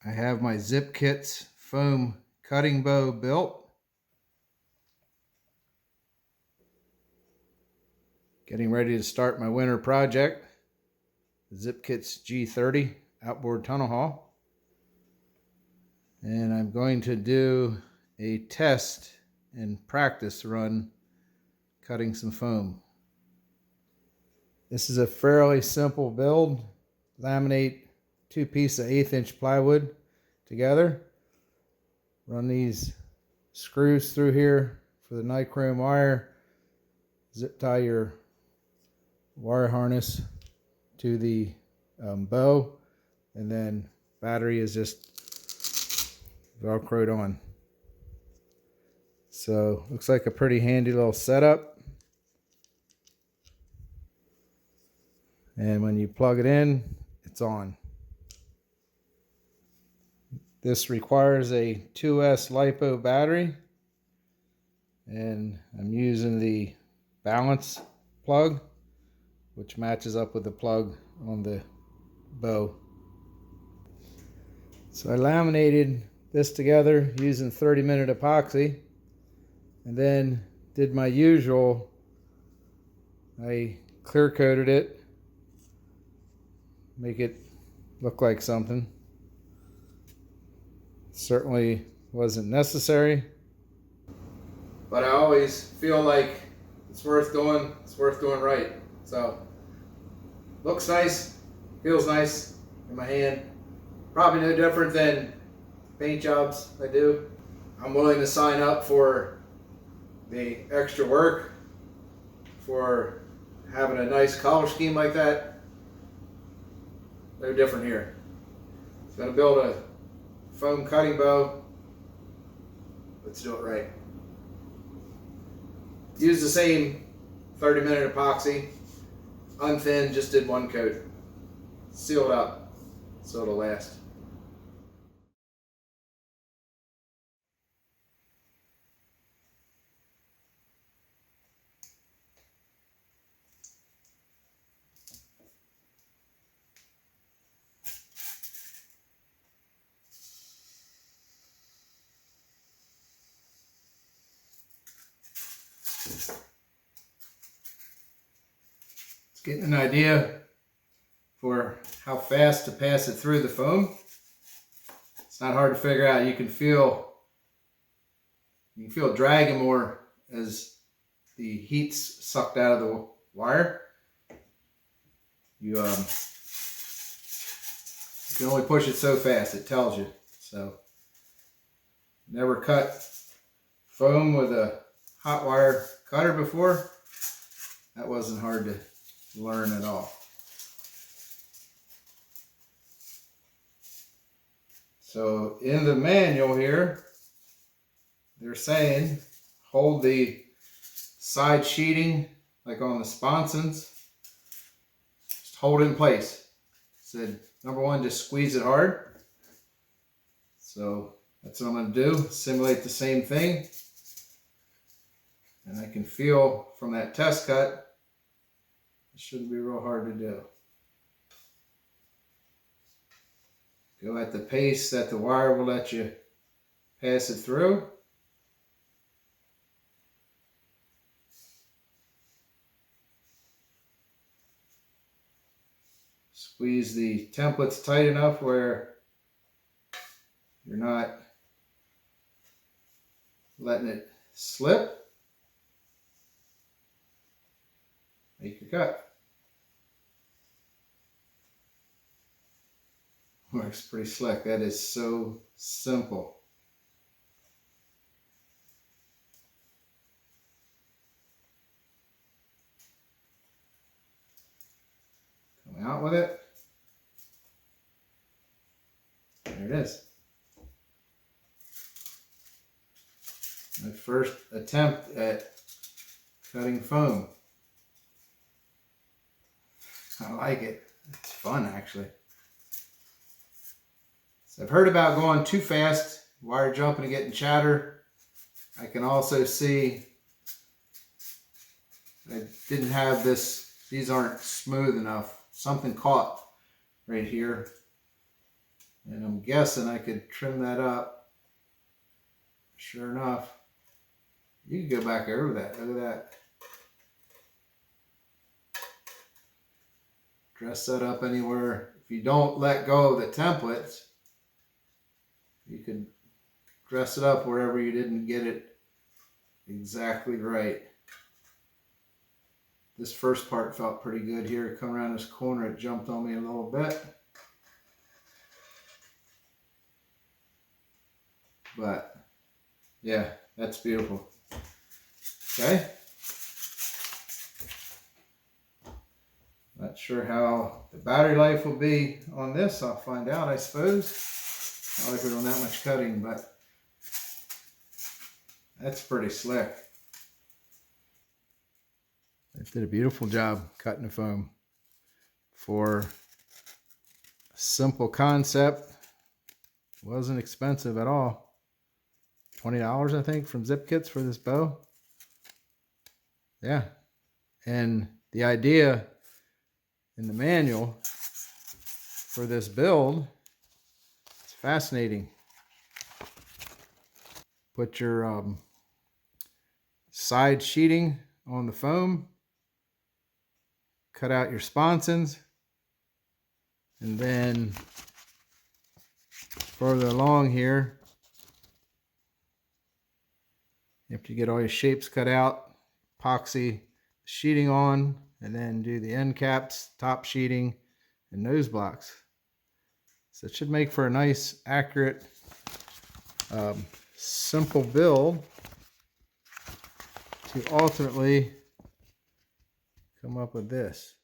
I have my Zip Kits foam cutting bow built. Getting ready to start my winter project, the Zip Kits G30 Outboard tunnel haul. And I'm going to do a test and practice run cutting some foam. This is a fairly simple build. Laminate 2 pieces of 1/8 inch plywood together. Run these screws through here for the nichrome wire. Zip tie your wire harness to the bow, and then battery is just velcroed on. So looks like a pretty handy little setup. And when you plug it in, it's on. This requires a 2S LiPo battery, and I'm using the balance plug, which matches up with the plug on the bow. So I laminated this together using 30-minute epoxy, and then did my usual. I clear coated it, make it look like something. Certainly wasn't necessary, but I always feel like it's worth doing right. So looks nice, feels nice in my hand. Probably no different than paint jobs I do. I'm willing to sign up for the extra work for having a nice color scheme like that. No different here. Gonna build a foam cutting bow. Let's do it right. Use the same 30-minute epoxy. Unthinned, just did 1 coat. Sealed up so it'll last. Getting an idea for how fast to pass it through the foam. It's not hard to figure out. You can feel dragging more as the heat's sucked out of the wire. You can only push it so fast, it tells you. So never cut foam with a hot wire cutter before. That wasn't hard to learn at all. So in the manual here, they're saying hold the side sheeting like on the sponsons. Just hold it in place. It said number 1, just squeeze it hard. So that's what I'm going to do. Simulate the same thing. And I can feel from that test cut, it shouldn't be real hard to do. Go at the pace that the wire will let you pass it through. Squeeze the templates tight enough where you're not letting it slip. Make your cut. Works pretty slick. That is so simple. Come out with it. There it is. My first attempt at cutting foam. I like it. It's fun, actually. So I've heard about going too fast, wire jumping and getting chatter. I can also see I didn't have this, these aren't smooth enough. Something caught right here. And I'm guessing I could trim that up. Sure enough, you can go back over that. Look at that. Dress that up anywhere. If you don't let go of the templates, you could dress it up wherever you didn't get it exactly right. This first part felt pretty good here. Come around this corner, it jumped on me a little bit. But yeah, that's beautiful. Okay. Not sure how the battery life will be on this. I'll find out, I suppose. Not like we're doing that much cutting, but that's pretty slick. It did a beautiful job cutting the foam for a simple concept. Wasn't expensive at all. $20, I think, from Zip Kits for this bow. Yeah. And the idea in the manual for this build is fascinating. Put your side sheeting on the foam, cut out your sponsons, and then further along here, after you get all your shapes cut out, epoxy sheeting on, and then do the end caps, top sheeting, and nose blocks. So it should make for a nice, accurate, simple build to ultimately come up with this.